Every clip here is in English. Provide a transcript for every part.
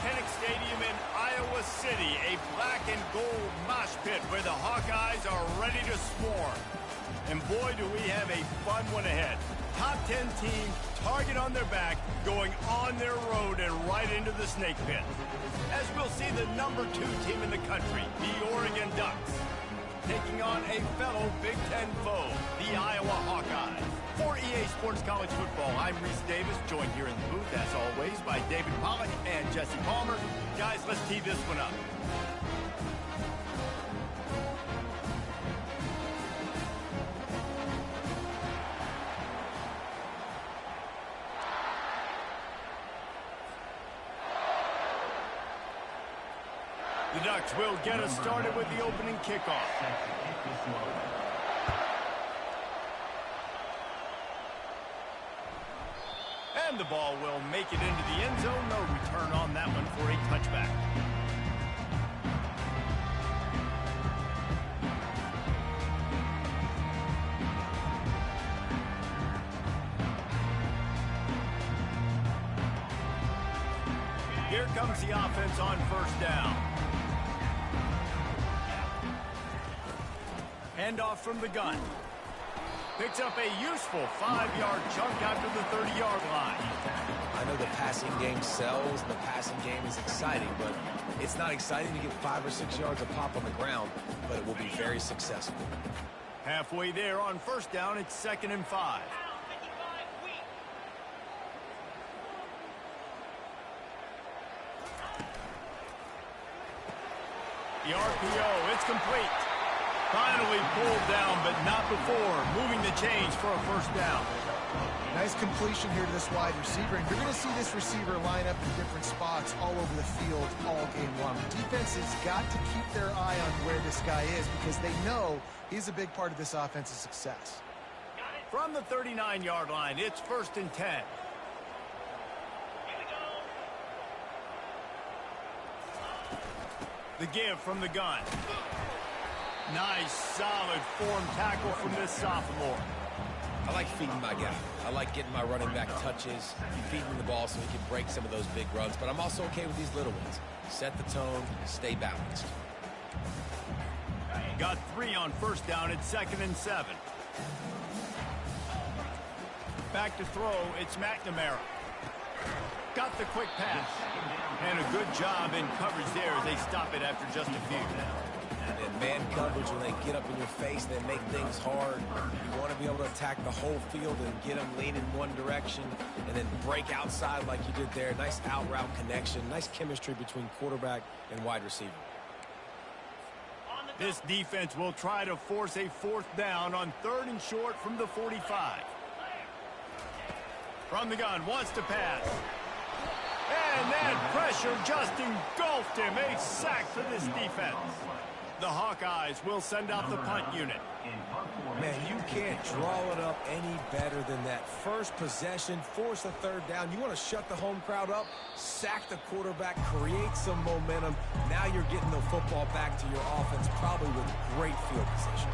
Kinnick Stadium in Iowa City, a black and gold mosh pit where the Hawkeyes are ready to swarm. And boy, do we have a fun one ahead. Top 10 team, target on their back, going on their road and right into the snake pit. As we'll see the number 2 team in the country, the Oregon Ducks, taking on a fellow Big Ten foe, the Iowa Hawkeyes. For EA Sports College Football, I'm Reese Davis, joined here in the booth, as always, by David Pollack and Jesse Palmer. Guys, let's tee this one up. The Ducks will get us started with the opening kickoff. And the ball will make it into the end zone. No return on that one for a touchback. Here comes the offense on first down. Handoff from the gun. Picks up a useful 5-yard chunk after the 30-yard line. I know the passing game sells and the passing game is exciting, but it's not exciting to get 5 or 6 yards of pop on the ground, but it will be very successful. Halfway there on first down, it's 2nd and 5. The RPO, it's complete. Finally pulled down, but not before moving the chains for a first down. Nice completion here to this wide receiver, and you're going to see this receiver line up in different spots all over the field all game long. The defense has got to keep their eye on where this guy is because they know he's a big part of this offense's success. From the 39-yard line, it's 1st and 10. The give from the gun. Nice, solid form tackle from this sophomore. I like feeding my guy. I like getting my running back touches, feeding him the ball so he can break some of those big runs. But I'm also okay with these little ones. Set the tone, stay balanced. Got 3 on first down at 2nd and 7. Back to throw, it's McNamara. Got the quick pass. And a good job in coverage there as they stop it after just a few. And man coverage, when they get up in your face, they make things hard. You want to be able to attack the whole field and get them leaning one direction and then break outside like you did there. Nice out route connection, nice chemistry between quarterback and wide receiver. This defense will try to force a 4th down on 3rd and short from the 45. From the gun, wants to pass. And that pressure just engulfed him. A sack for this defense. The Hawkeyes will send out the punt unit. Man, you can't draw it up any better than that. First possession, force a 3rd down. You want to shut the home crowd up, sack the quarterback, create some momentum. Now you're getting the football back to your offense, probably with great field position.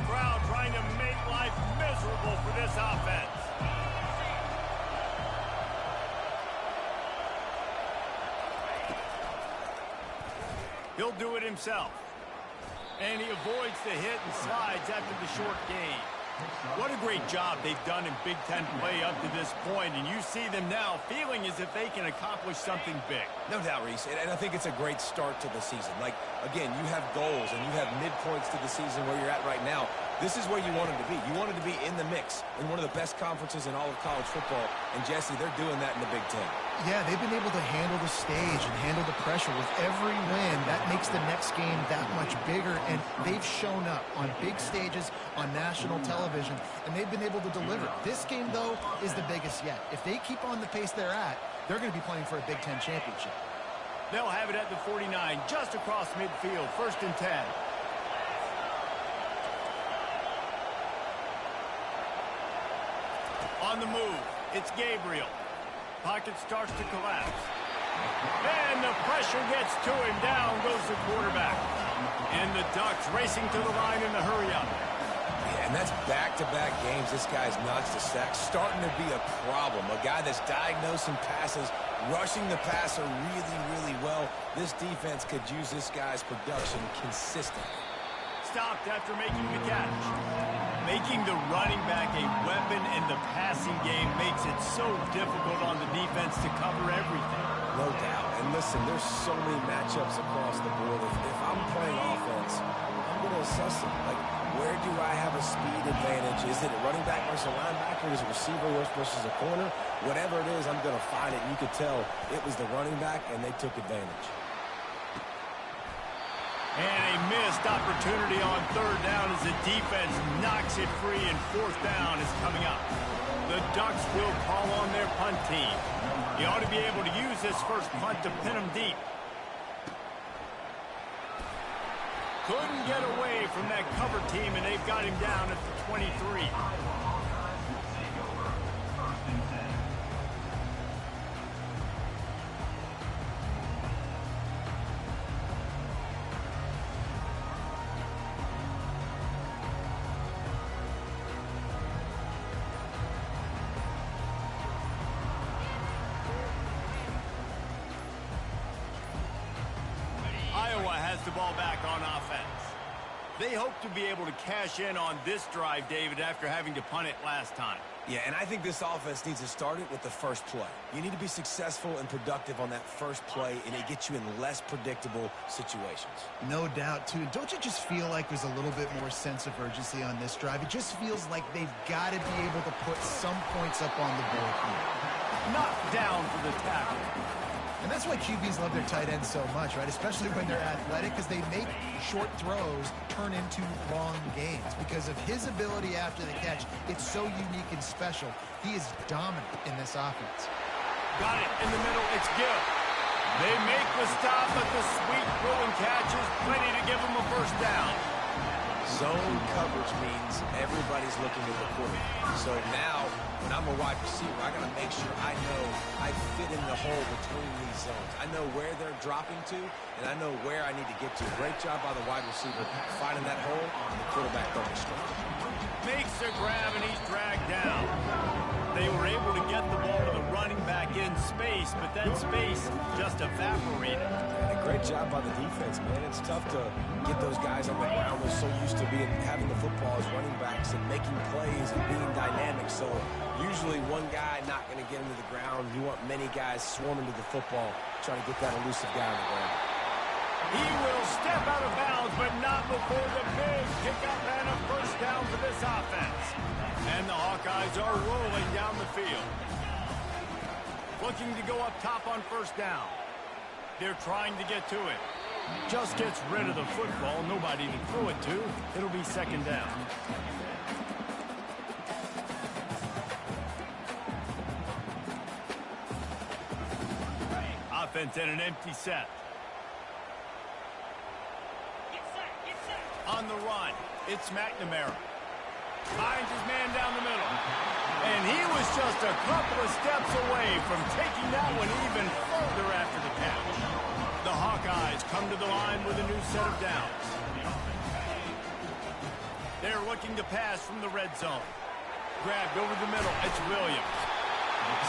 Crowd trying to make life miserable for this offense. He'll do it himself. And he avoids the hit and slides after the short gain. What a great job they've done in Big Ten play up to this point, and you see them now feeling as if they can accomplish something big. No doubt, Reese, and I think it's a great start to the season. Like, again, you have goals and you have midpoints to the season where you're at right now. This is where you wanted to be. You wanted to be in the mix in one of the best conferences in all of college football, and Jesse, they're doing that in the Big Ten. Yeah, they've been able to handle the stage and handle the pressure. With every win, that makes the next game that much bigger, and they've shown up on big stages on national television, and they've been able to deliver. This game, though, is the biggest yet. If they keep on the pace they're at, they're going to be playing for a Big Ten championship. They'll have it at the 49, just across midfield, 1st and 10. On the move, it's Gabriel. Pocket starts to collapse. And the pressure gets to him. Down goes the quarterback. And the Ducks racing to the line in the hurry-up. Yeah, and that's back-to-back games this guy's notched a sack. Starting to be a problem. A guy that's diagnosing passes, rushing the passer really, really well. This defense could use this guy's production consistently. Stopped after making the catch. Making the running back a weapon in the passing game makes it so difficult on the defense to cover everything. No doubt. And listen, there's so many matchups across the board. If I'm playing offense, I'm going to assess it. Like, where do I have a speed advantage? Is it a running back versus a linebacker? Is it a receiver versus a corner? Whatever it is, I'm going to find it. And you could tell it was the running back, and they took advantage. And a missed opportunity on third down as the defense knocks it free, and fourth down is coming up. The Ducks will call on their punt team. You ought to be able to use this first punt to pin them deep. Couldn't get away from that cover team, and they've got him down at the 23. The ball back on offense. They hope to be able to cash in on this drive, David, after having to punt it last time. Yeah, and I think this offense needs to start it with the first play. You need to be successful and productive on that first play, and it gets you in less predictable situations. No doubt, too. Don't you just feel like there's a little bit more sense of urgency on this drive? It just feels like they've got to be able to put some points up on the board here. Knocked down for the tackle. And that's why QBs love their tight ends so much, right? Especially when they're athletic, because they make short throws turn into long gains. Because of his ability after the catch, it's so unique and special. He is dominant in this offense. Got it in the middle. It's Gill. They make the stop, but the sweet throw-and catch is plenty to give them a first down. Zone coverage means everybody's looking at the quarterback. So now, when I'm a wide receiver, I got to make sure I know I fit in the hole between these zones. I know where they're dropping to, and I know where I need to get to. Great job by the wide receiver finding that hole, and the quarterback going straight. Makes a grab, and he's dragged down. They were able to get the ball to the running back in space, but that space just evaporated. And a great job by the defense, man. It's tough to get those guys on the ground. They're so used to having the football as running backs and making plays and being dynamic. So usually one guy not going to get him to the ground. You want many guys swarming to the football, trying to get that elusive guy on the ground. He will step out of bounds, but not before the big pickup and a first down for this offense. And the Hawkeyes are rolling down the field. Looking to go up top on first down. They're trying to get to it. Just gets rid of the football. Nobody to throw it to. It'll be second down. Offense in an empty set. On the run, it's McNamara. Finds his man down the middle. And he was just a couple of steps away from taking that one even further after the catch. The Hawkeyes come to the line with a new set of downs. They're looking to pass from the red zone. Grabbed over the middle. It's Williams.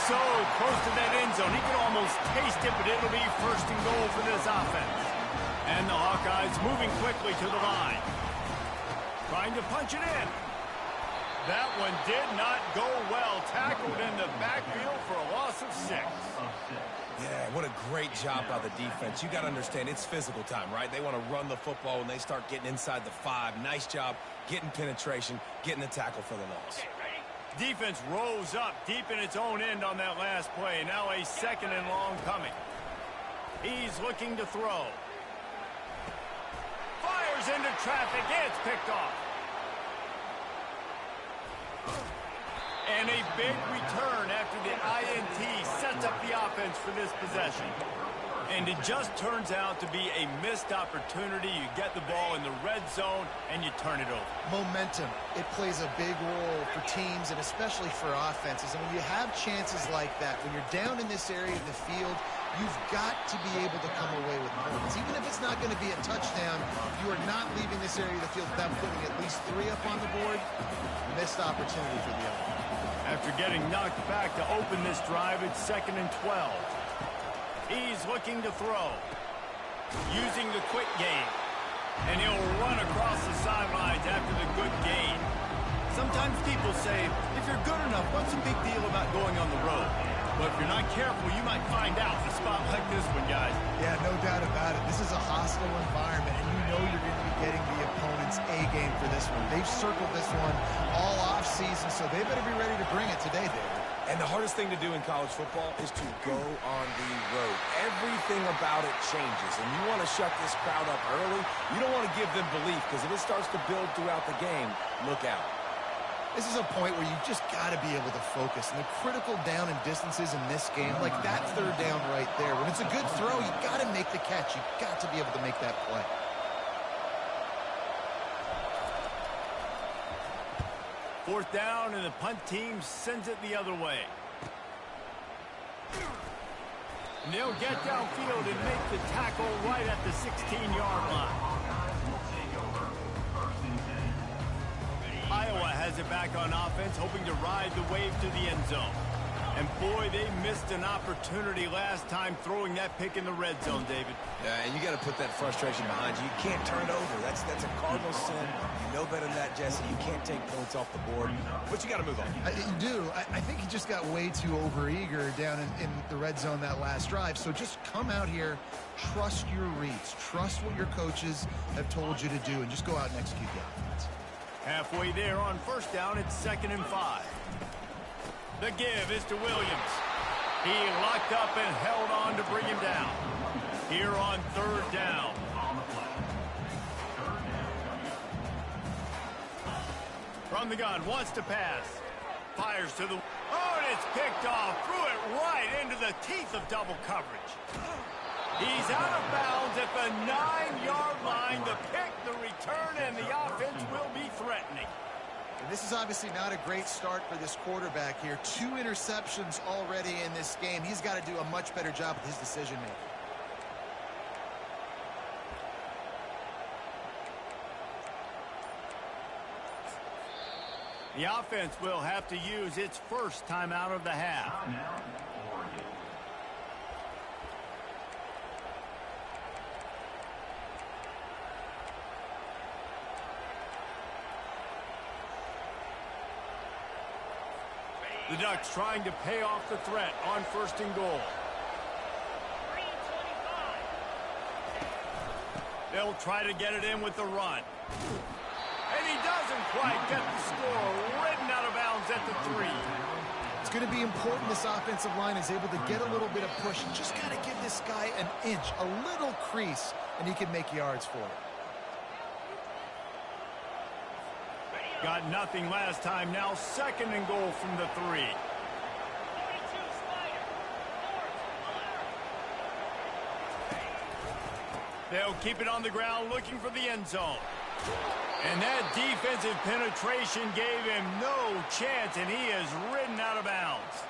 So close to that end zone. He can almost taste it, but it'll be first and goal for this offense. And the Hawkeyes moving quickly to the line. Trying to punch it in. That one did not go well. Tackled in the backfield for a loss of 6. Yeah, what a great job by the defense. You got to understand, it's physical time, right? They want to run the football when they start getting inside the 5. Nice job getting penetration, getting the tackle for the loss. Defense rose up deep in its own end on that last play. Now a second and long coming. He's looking to throw. Fires into traffic. It's picked off. And a big return after the INT sets up the offense for this possession. And it just turns out to be a missed opportunity. You get the ball in the red zone, and you turn it over. Momentum. It plays a big role for teams and especially for offenses. And when you have chances like that, when you're down in this area of the field, You've got to be able to come away with points. Even if it's not going to be a touchdown, you are not leaving this area of the field without putting at least 3 up on the board. Missed opportunity for the other. After getting knocked back to open this drive, it's 2nd and 12. He's looking to throw. Using the quick game. And he'll run across the sidelines after the good gain. Sometimes people say, if you're good enough, what's the big deal about going on the road? But if you're not careful, you might find out in a spot like this one, guys. Yeah, no doubt about it. This is a hostile environment, and you know you're going to be getting the opponent's A game for this one. They've circled this one all offseason, so they better be ready to bring it today, David. And the hardest thing to do in college football is to go on the road. Everything about it changes, and you want to shut this crowd up early. You don't want to give them belief, because if it starts to build throughout the game, look out. This is a point where you just got to be able to focus. And the critical down and distances in this game, like that 3rd down right there, when it's a good throw, you got to make the catch. You got to be able to make that play. Fourth down, and the punt team sends it the other way. And they'll get downfield and make the tackle right at the 16-yard line. Iowa has it back on offense, hoping to ride the wave to the end zone. And boy, they missed an opportunity last time throwing that pick in the red zone, David. Yeah, and you got to put that frustration behind you. You can't turn it over. That's a cardinal sin. You know better than that, Jesse. You can't take points off the board, but you got to move on. You do. I think he just got way too overeager down in the red zone that last drive. So just come out here, trust your reads, trust what your coaches have told you to do, and just go out and execute the offense. Halfway there on first down, it's 2nd and 5. The give is to Williams. He locked up and held on to bring him down. Here on 3rd down. From the gun, wants to pass. Fires to the... Oh, and it's picked off. Threw it right into the teeth of double coverage. He's out of bounds at the 9-yard line. The pick, the return, and the offense will be threatening. And this is obviously not a great start for this quarterback here. 2 interceptions already in this game. He's got to do a much better job with his decision-making. The offense will have to use its first timeout of the half. The Ducks trying to pay off the threat on 1st and goal. They'll try to get it in with the run. And he doesn't quite get the score. Ridden out of bounds at the 3. It's going to be important this offensive line is able to get a little bit of push. You just got to give this guy an inch, a little crease, and he can make yards for it. Got nothing last time. Now 2nd and goal from the 3. They'll keep it on the ground looking for the end zone. And that defensive penetration gave him no chance, and he is ridden out of bounds.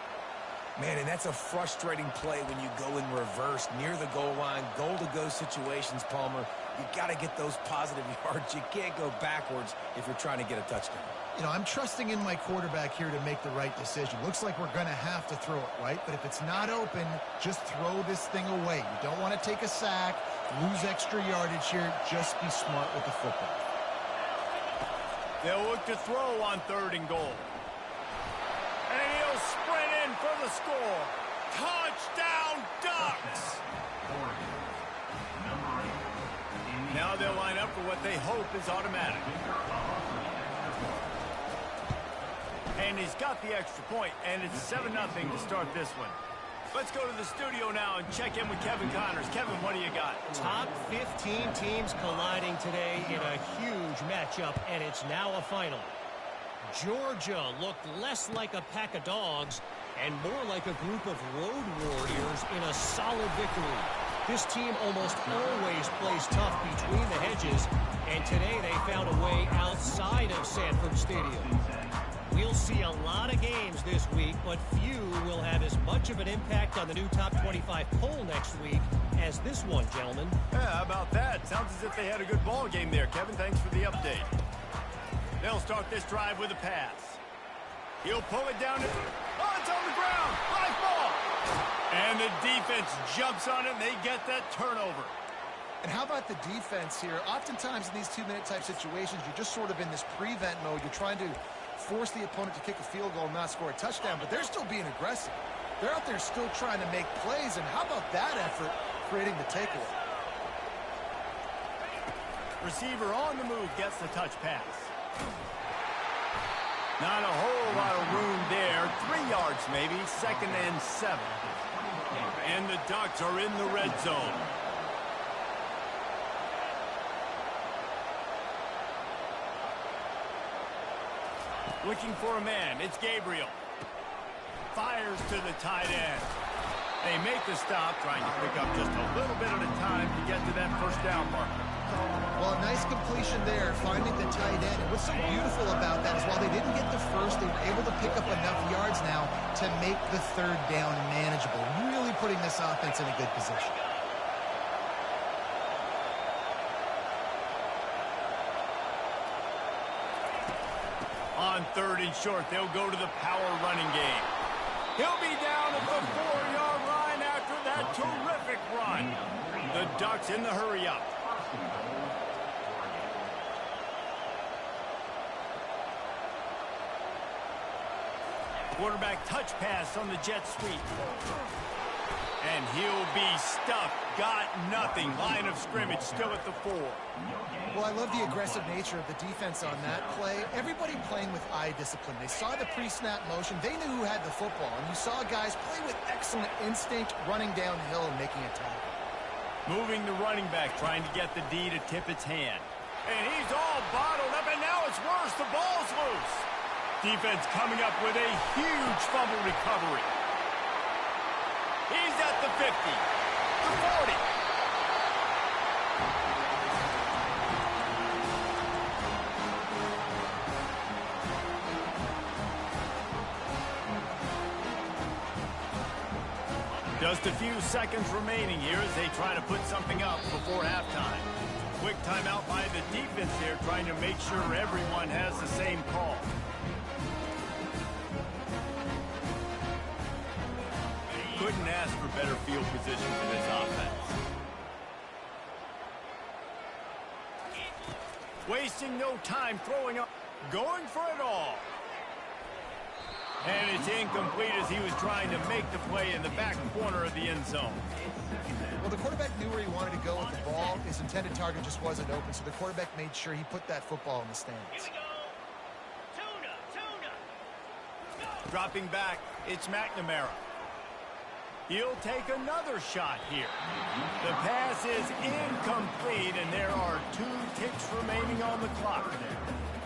Man, and that's a frustrating play when you go in reverse near the goal line, goal-to-go situations, Palmer. You got to get those positive yards. You can't go backwards if you're trying to get a touchdown. You know, I'm trusting in my quarterback here to make the right decision. Looks like we're going to have to throw it, right? But if it's not open, just throw this thing away. You don't want to take a sack, lose extra yardage here. Just be smart with the football. They'll look to throw on 3rd and goal. And he'll sprint in for the score. Touchdown, Ducks! Now they'll line up for what they hope is automatic. And he's got the extra point, and it's 7-0 to start this one. Let's go to the studio now and check in with Kevin Connors. Kevin, what do you got? Top 15 teams colliding today in a huge matchup, and it's now a final. Georgia looked less like a pack of dogs and more like a group of road warriors in a solid victory. This team almost always plays tough between the hedges, and today they found a way outside of Sanford Stadium. We'll see a lot of games this week, but few will have as much of an impact on the new top 25 poll next week as this one, gentlemen. Yeah, how about that? Sounds as if they had a good ball game there, Kevin. Thanks for the update. They'll start this drive with a pass. He'll pull it down. Oh, it's on the ground. High ball. And the defense jumps on it, and they get that turnover. And how about the defense here? Oftentimes in these two-minute type situations, you're just sort of in this prevent mode. You're trying to force the opponent to kick a field goal and not score a touchdown, but they're still being aggressive. They're out there still trying to make plays, and how about that effort creating the takeaway? Receiver on the move gets the touch pass. Not a whole lot of room there. 3 yards maybe, 2nd and 7. And the Ducks are in the red zone. Looking for a man. It's Gabriel. Fires to the tight end. They make the stop, trying to pick up just a little bit at a time to get to that first down marker. Well, a nice completion there, finding the tight end. And what's so beautiful about that is while they didn't get the first, they were able to pick up enough yards now to make the third down manageable. Really putting this offense in a good position. On 3rd and short, they'll go to the power running game. He'll be down at the 4-yard line after that terrific run. The Ducks in the hurry up. Quarterback touch pass on the jet sweep. And he'll be stuffed. Got nothing. Line of scrimmage still at the 4. Well, I love the aggressive nature of the defense on that play. Everybody playing with eye discipline. They saw the pre-snap motion. They knew who had the football. And you saw guys play with excellent instinct, running downhill and making a tackle. Moving the running back, trying to get the D to tip its hand. And he's all bottled up, and now it's worse. The ball's loose. Defense coming up with a huge fumble recovery. He's at the 50, the 40. Just a few seconds remaining here as they try to put something up before halftime. Quick timeout by the defense there, trying to make sure everyone has the same call. Couldn't ask for better field position for this offense. Wasting no time throwing up, going for it all. And it's incomplete as he was trying to make the play in the back corner of the end zone. Well, the quarterback knew where he wanted to go with the ball. His intended target just wasn't open, so the quarterback made sure he put that football in the stands. Dropping back, it's McNamara. He'll take another shot here. The pass is incomplete, and there are 2 ticks remaining on the clock.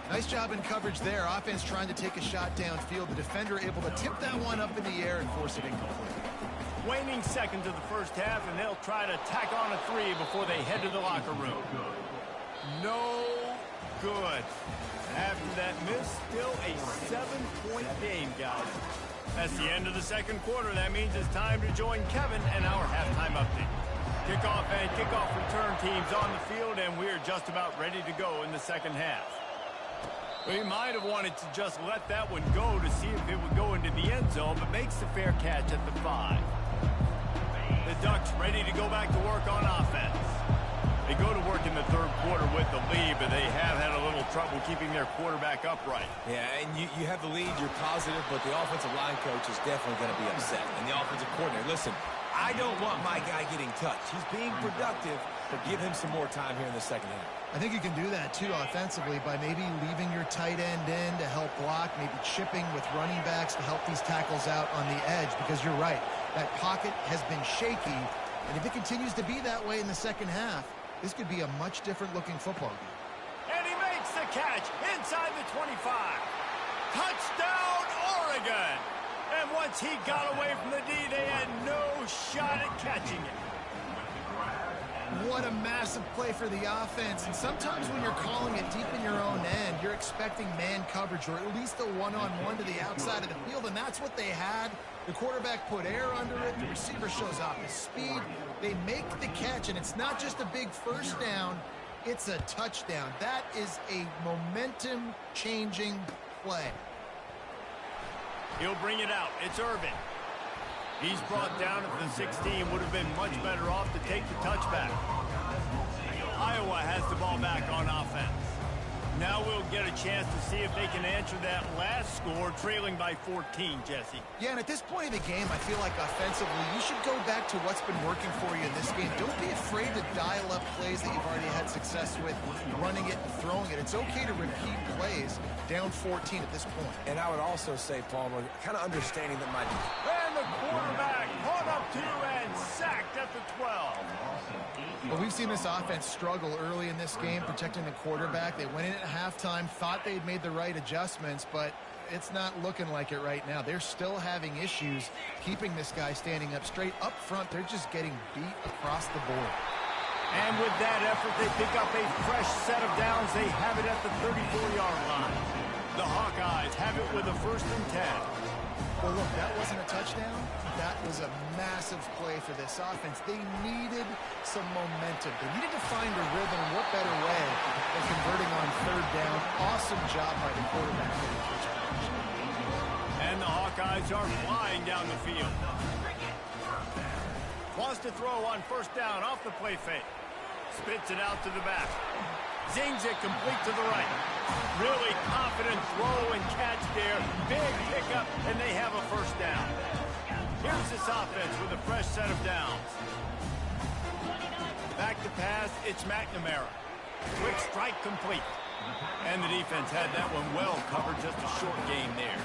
Nice job in coverage there. Offense trying to take a shot downfield. The defender able to tip that one up in the air and force it incomplete. Waning seconds of the first half, and they'll try to tack on a 3 before they head to the locker room. No good. After that miss, still a 7-point game, guys. That's the end of the second quarter. That means it's time to join Kevin and our halftime update. Kickoff and kickoff return teams on the field, and we're just about ready to go in the second half. We might have wanted to just let that one go to see if it would go into the end zone, but makes the fair catch at the 5. The Ducks ready to go back to work on offense. They go to work in the third quarter with the lead, but they have had a little trouble keeping their quarterback upright. Yeah, and you have the lead, you're positive, but the offensive line coach is definitely going to be upset. And the offensive coordinator, listen, I don't want my guy getting touched. He's being productive, but give him some more time here in the second half. I think you can do that, too, offensively, by maybe leaving your tight end in to help block, maybe chipping with running backs to help these tackles out on the edge, because you're right, that pocket has been shaky, and if it continues to be that way in the second half, this could be a much different-looking football game. And he makes the catch inside the 25. Touchdown, Oregon! And once he got away from the D, they had no shot at catching it. What a massive play for the offense. And sometimes when you're calling it deep in your own end, you're expecting man coverage or at least a one-on-one to the outside of the field, and that's what they had. The quarterback put air under it. The receiver shows off his speed. They make the catch, and it's not just a big first down. It's a touchdown. That is a momentum-changing play. He'll bring it out. It's Irvin. He's brought down at the 16. Would have been much better off to take the touchback. Iowa has the ball back on offense. Now we'll get a chance to see if they can answer that last score, trailing by 14, Jesse. Yeah, and at this point in the game, I feel like offensively, you should go back to what's been working for you in this game. Don't be afraid to dial up plays that you've already had success with, running it and throwing it. It's okay to repeat plays down 14 at this point. And I would also say, Palmer, kind of understanding that my... And the quarterback caught up to and sacked at the 12. Well, we've seen this offense struggle early in this game, protecting the quarterback. They went in at halftime, thought they'd made the right adjustments, but it's not looking like it right now. They're still having issues keeping this guy standing up straight. Up front, they're just getting beat across the board. And with that effort, they pick up a fresh set of downs. They have it at the 34-yard line. The Hawkeyes have it with a 1st and 10. Well, look, that wasn't a touchdown. That was a massive play for this offense. They needed some momentum. They needed to find a rhythm. What better way than converting on 3rd down? Awesome job by the quarterback. And the Hawkeyes are flying down the field. Wants to throw on 1st down off the play fake. Spits it out to the back. Zings it complete to the right. Really confident throw and catch there. Big pickup, and they have a 1st down. Here's this offense with a fresh set of downs. Back to pass, it's McNamara. Quick strike complete. And the defense had that one well covered, just a short game there.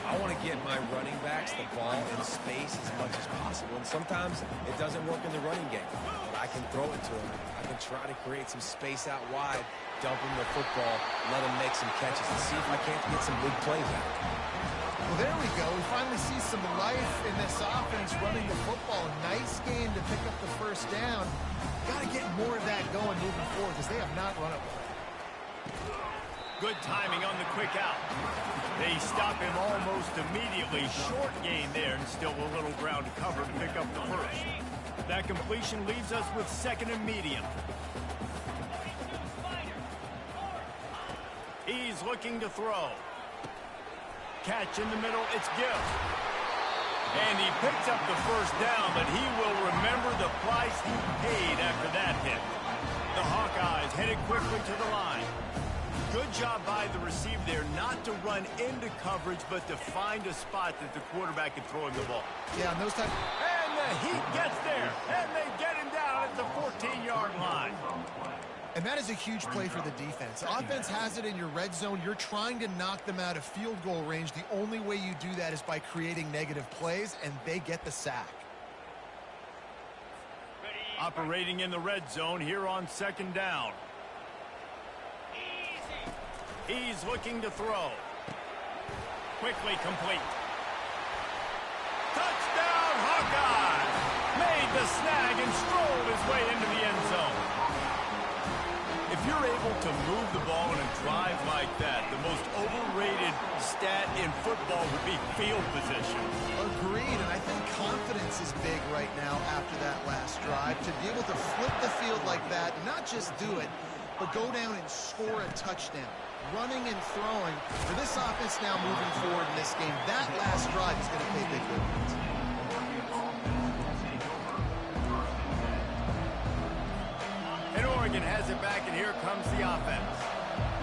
I want to get my running backs the ball in space as much as possible. And sometimes it doesn't work in the running game. But I can throw it to them. I can try to create some space out wide, dump them the football, let them make some catches, and see if I can't get some big plays out. Well, there we go. We finally see some life in this offense running the football. Nice game to pick up the 1st down. Got to get more of that going moving forward because they have not run it well. Good timing on the quick out. They stop him almost immediately. Short gain there, and still a little ground to cover to pick up the 1st. That completion leaves us with 2nd and medium. He's looking to throw. Catch in the middle, it's Gill. And he picks up the 1st down, but he will remember the price he paid after that hit. The Hawkeyes headed quickly to the line. Good job by the receiver there not to run into coverage, but to find a spot that the quarterback can throw him the ball. Yeah, and those times... And the Heat gets there, and they get him down at the 14-yard line. And that is a huge play for the defense. Offense has it in your red zone. You're trying to knock them out of field goal range. The only way you do that is by creating negative plays, and they get the sack. Operating in the red zone here on 2nd down. He's looking to throw. Quickly complete. Touchdown, Hawkeyes! Made the snag and strolled his way into the end zone. If you're able to move the ball in a drive like that, the most overrated stat in football would be field position. Agreed, and I think confidence is big right now after that last drive. To be able to flip the field like that, not just do it, but go down and score a touchdown. Running and throwing for this offense now moving forward in this game. That last drive is going to pay big dividends. And Oregon has it back, and here comes the offense.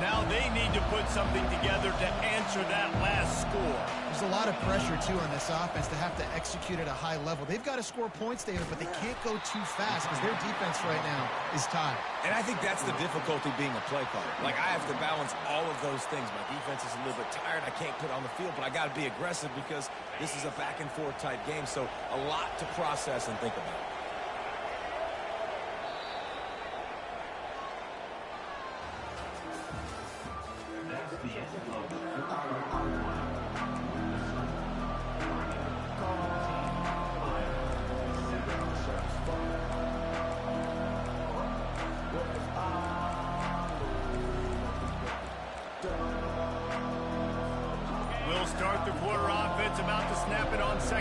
Now they need to put something together to answer that last score. There's a lot of pressure, too, on this offense to have to execute at a high level. They've got to score points, David, but they can't go too fast because their defense right now is tired. And I think that's the difficulty being a play caller. Like, I have to balance all of those things. My defense is a little bit tired. I can't put on the field, but I got to be aggressive because this is a back-and-forth type game. So a lot to process and think about.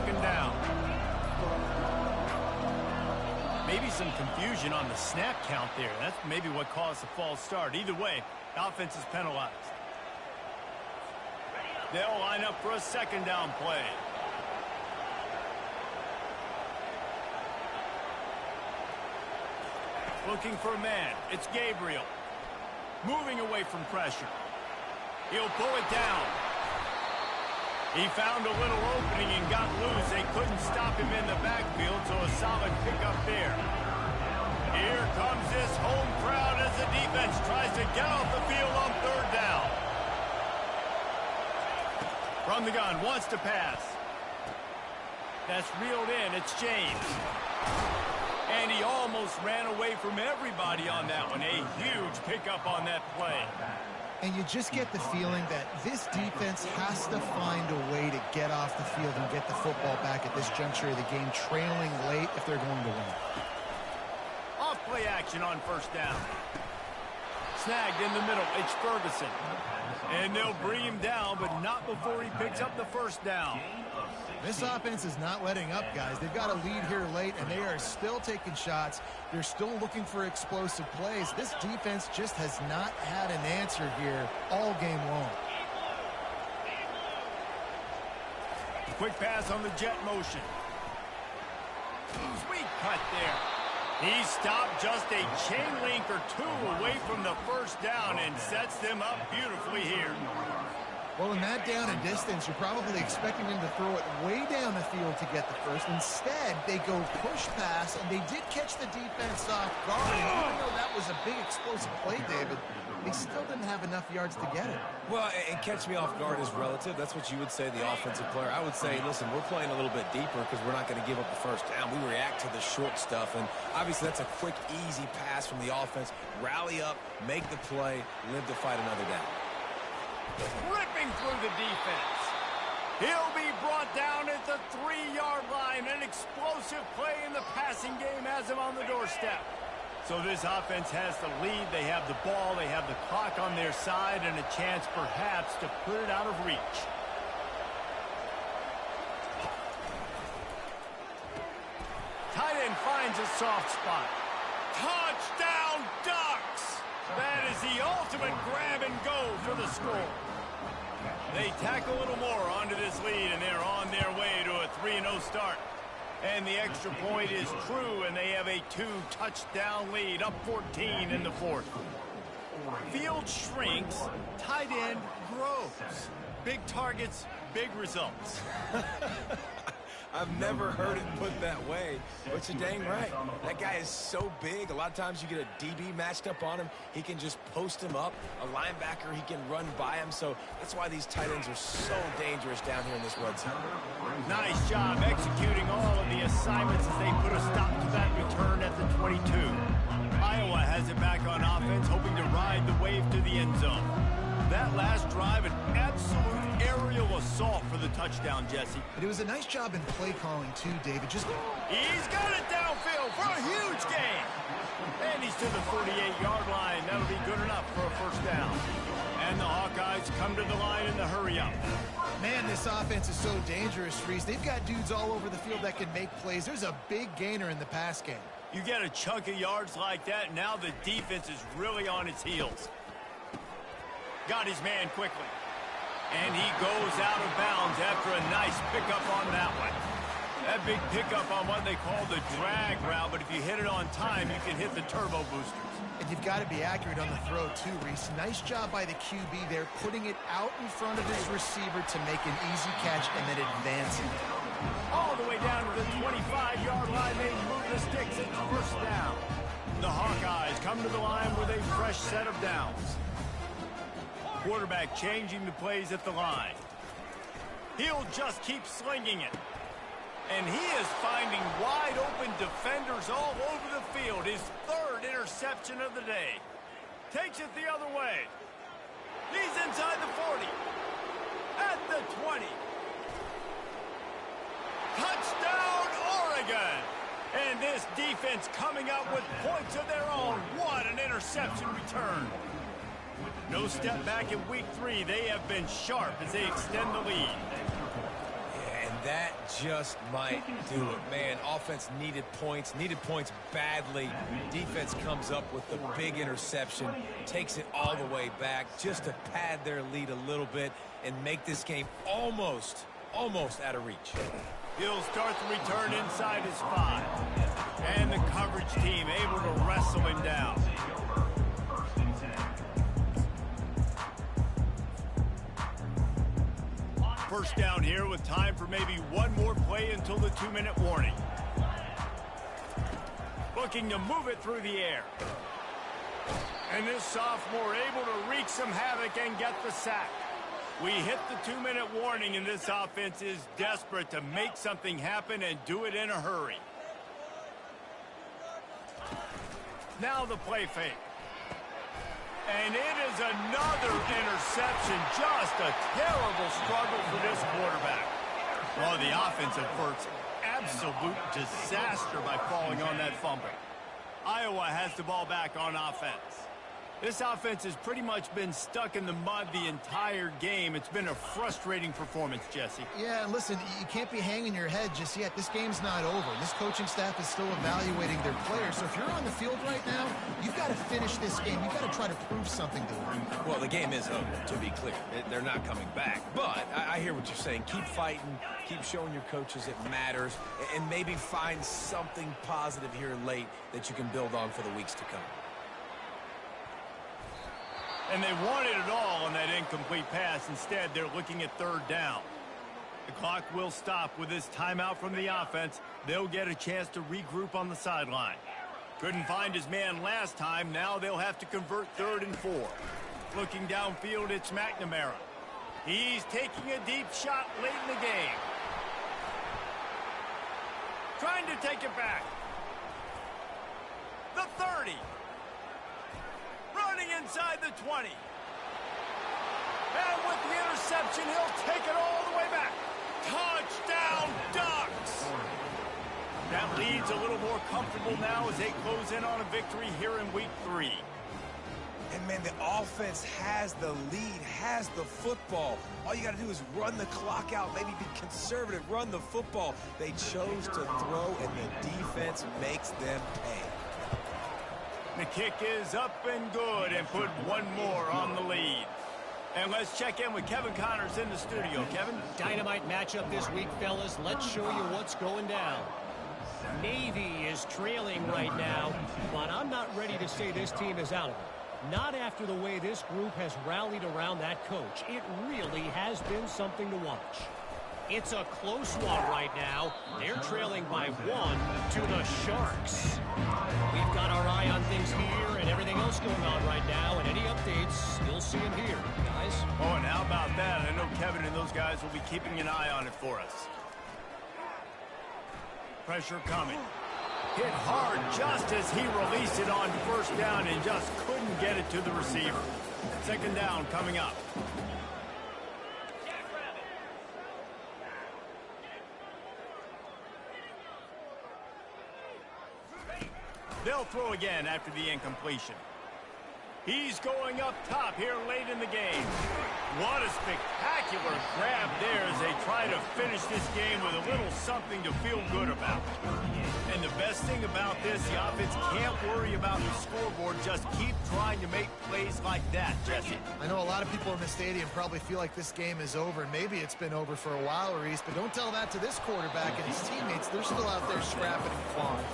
second down. Maybe some confusion on the snap count there. That's maybe what caused the false start. Either way, offense is penalized. They'll line up for a second down play. Looking for a man. It's Gabriel. Moving away from pressure. He'll pull it down. He found a little opening and got loose. They couldn't stop him in the backfield, so a solid pickup there. Here comes this home crowd as the defense tries to get off the field on third down. From the gun, wants to pass. That's reeled in. It's James. And he almost ran away from everybody on that one. A huge pickup on that play. And you just get the feeling that this defense has to find a way to get off the field and get the football back at this juncture of the game, trailing late if they're going to win. Off play action on first down. Snagged in the middle. It's Ferguson. And they'll bring him down, but not before he picks up the first down. This offense is not letting up, guys. They've got a lead here late, and they are still taking shots. They're still looking for explosive plays. This defense just has not had an answer here all game long. Quick pass on the jet motion. Sweet cut there. He stopped just a chain link or two away from the first down and sets them up beautifully here. Well, in that down and distance, you're probably expecting them to throw it way down the field to get the first. Instead, they go push pass, and they did catch the defense off guard. And even though that was a big explosive play, David, they still didn't have enough yards to get it. Well, and catch me off guard is relative. That's what you would say, the offensive player. I would say, listen, we're playing a little bit deeper because we're not going to give up the first down. We react to the short stuff, and obviously that's a quick, easy pass from the offense. Rally up, make the play, live to fight another down. Ripping through the defense. He'll be brought down at the 3-yard line. An explosive play in the passing game has him on the doorstep. So this offense has the lead. They have the ball. They have the clock on their side and a chance perhaps to put it out of reach. Tight end finds a soft spot. Touchdown Ducks! That is the ultimate grab and go for the score. They tack a little more onto this lead, and they're on their way to a 3-0 start. And the extra point is true, and they have a 2-touchdown lead, up 14 in the fourth. Field shrinks, tight end grows. Big targets, big results. I've never heard it put that way, but you're dang right. That guy is so big. A lot of times you get a DB matched up on him. He can just post him up. A linebacker, he can run by him. So that's why these tight ends are so dangerous down here in this red zone. Nice job executing all of the assignments as they put a stop to that return at the 22. Iowa has it back on offense, hoping to ride the wave to the end zone. That last drive, an absolute aerial assault for the touchdown, Jesse. But it was a nice job in play calling, too, David. He's got it downfield for a huge gain. And he's to the 48-yard line. That'll be good enough for a first down. And the Hawkeyes come to the line in the hurry-up. Man, this offense is so dangerous, Reese. They've got dudes all over the field that can make plays. There's a big gainer in the pass game. You get a chunk of yards like that, now the defense is really on its heels. Got his man quickly. And he goes out of bounds after a nice pickup on that one. That big pickup on what they call the drag route, but if you hit it on time, you can hit the turbo boosters. And you've got to be accurate on the throw, too, Reese. Nice job by the QB there, putting it out in front of his receiver to make an easy catch and then advancing. All the way down to the 25-yard line, they move the sticks at first down. The Hawkeyes come to the line with a fresh set of downs. Quarterback changing the plays at the line. He'll just keep slinging it. And he is finding wide-open defenders all over the field. His third interception of the day. Takes it the other way. He's inside the 40. At the 20. Touchdown, Oregon! And this defense coming up with points of their own. What an interception return. No step back in week 3. They have been sharp as they extend the lead. And that just might do it. Man, offense needed points badly. Defense comes up with the big interception, takes it all the way back just to pad their lead a little bit and make this game almost out of reach. He'll start the return inside his 5. And the coverage team able to wrestle him down. First down here with time for maybe one more play until the 2-minute warning. Looking to move it through the air. And this sophomore able to wreak some havoc and get the sack. We hit the 2-minute warning, and this offense is desperate to make something happen and do it in a hurry. Now the play fake. And it is another interception. Just a terrible struggle for this quarterback. Well, the offense averts absolute disaster by falling on that fumble. Iowa has the ball back on offense. This offense has pretty much been stuck in the mud the entire game. It's been a frustrating performance, Jesse. Yeah, listen, you can't be hanging your head just yet. This game's not over. This coaching staff is still evaluating their players. So if you're on the field right now, you've got to finish this game. You've got to try to prove something to them. Well, the game is over, to be clear. They're not coming back. But I hear what you're saying. Keep fighting. Keep showing your coaches it matters. And maybe find something positive here late that you can build on for the weeks to come. And they wanted it all on that incomplete pass. Instead, they're looking at 3rd down. The clock will stop with this timeout from the offense. They'll get a chance to regroup on the sideline. Couldn't find his man last time. Now they'll have to convert 3rd and 4. Looking downfield, it's McNamara. He's taking a deep shot late in the game. Trying to take it back. The 30. Running inside the 20. And with the interception, he'll take it all the way back. Touchdown, Ducks! That lead's a little more comfortable now as they close in on a victory here in week 3. And, man, the offense has the lead, has the football. All you got to do is run the clock out, maybe be conservative, run the football. They chose to throw, and the defense makes them pay. The kick is up and good, and put one more on the lead. And let's check in with Kevin Connors in the studio. Kevin? Dynamite matchup this week, fellas. Let's show you what's going down. Navy is trailing right now, but I'm not ready to say this team is out of it. Not after the way this group has rallied around that coach. It really has been something to watch. It's a close one right now. They're trailing by 1 to the Sharks. We've got our eye on things here and everything else going on right now. And any updates, you'll see them here, guys. Oh, and how about that? I know Kevin and those guys will be keeping an eye on it for us. Pressure coming. Hit hard just as he released it on 1st down and just couldn't get it to the receiver. 2nd down coming up. They'll throw again after the incompletion. He's going up top here late in the game. What a spectacular grab there as they try to finish this game with a little something to feel good about. And the best thing about this, the offense can't worry about the scoreboard. Just keep trying to make plays like that, Jesse. I know a lot of people in the stadium probably feel like this game is over, and maybe it's been over for a while, Reese, but don't tell that to this quarterback and his teammates. They're still out there scrapping and clawing.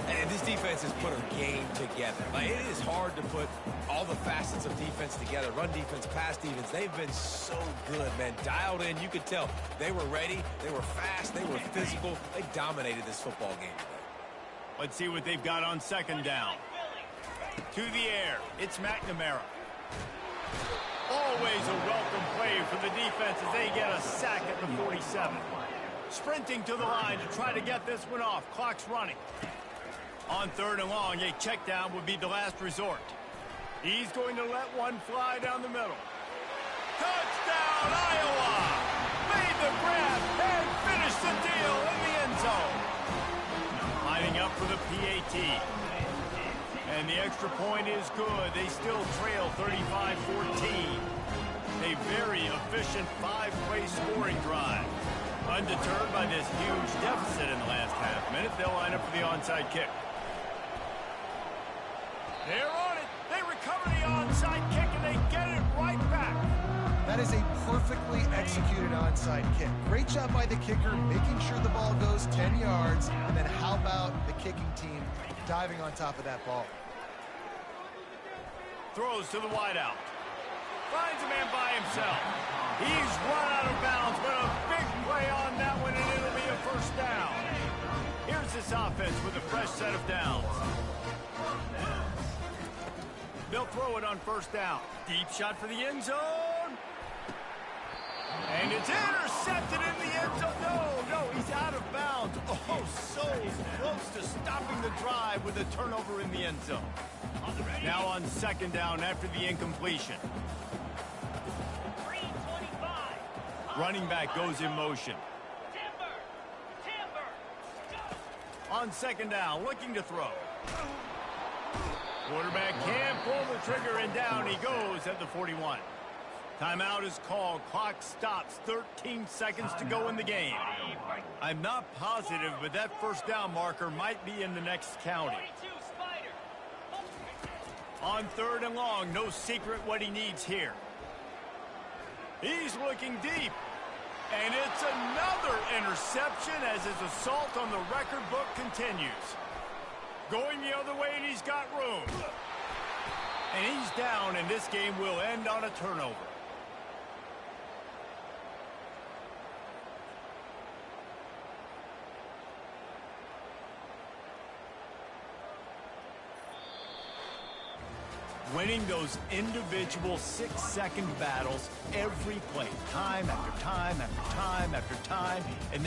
And this defense has put a game together. Like, it is hard to put all the facets of defense together. Run defense, pass defense. They've been so good, man. Dialed in. You could tell they were ready. They were fast. They were physical. They dominated this football game today. Let's see what they've got on 2nd down. To the air. It's McNamara. Always a welcome play for the defense as they get a sack at the 47. Sprinting to the line to try to get this one off. Clock's running. On 3rd and long, a check down would be the last resort. He's going to let one fly down the middle. Touchdown, Iowa! Made the grab and finished the deal in the end zone. Lining up for the PAT. And the extra point is good. They still trail 35-14. A very efficient 5-play scoring drive. Undeterred by this huge deficit in the last half-minute, they'll line up for the onside kick. They're on it. They recover the onside kick, and they get it right back. That is a perfectly executed onside kick. Great job by the kicker, making sure the ball goes 10 yards. And then how about the kicking team diving on top of that ball? Throws to the wideout. Finds a man by himself. He's run out of bounds, but a big play on that one, and it'll be a first down. Here's this offense with a fresh set of downs. They'll throw it on first down. Deep shot for the end zone. And it's intercepted in the end zone. No, he's out of bounds. Oh, so close to stopping the drive with a turnover in the end zone. Now on second down after the incompletion. Running back goes in motion. On second down, looking to throw. Quarterback can't pull the trigger, and down he goes at the 41. Timeout is called. Clock stops. 13 seconds to go in the game. I'm not positive, but that first down marker might be in the next county. On third and long, no secret what he needs here. He's looking deep. And it's another interception as his assault on the record book continues. Going the other way, and he's got room. And he's down, and this game will end on a turnover. Winning those individual 6-second battles every play, time after time after time after time, and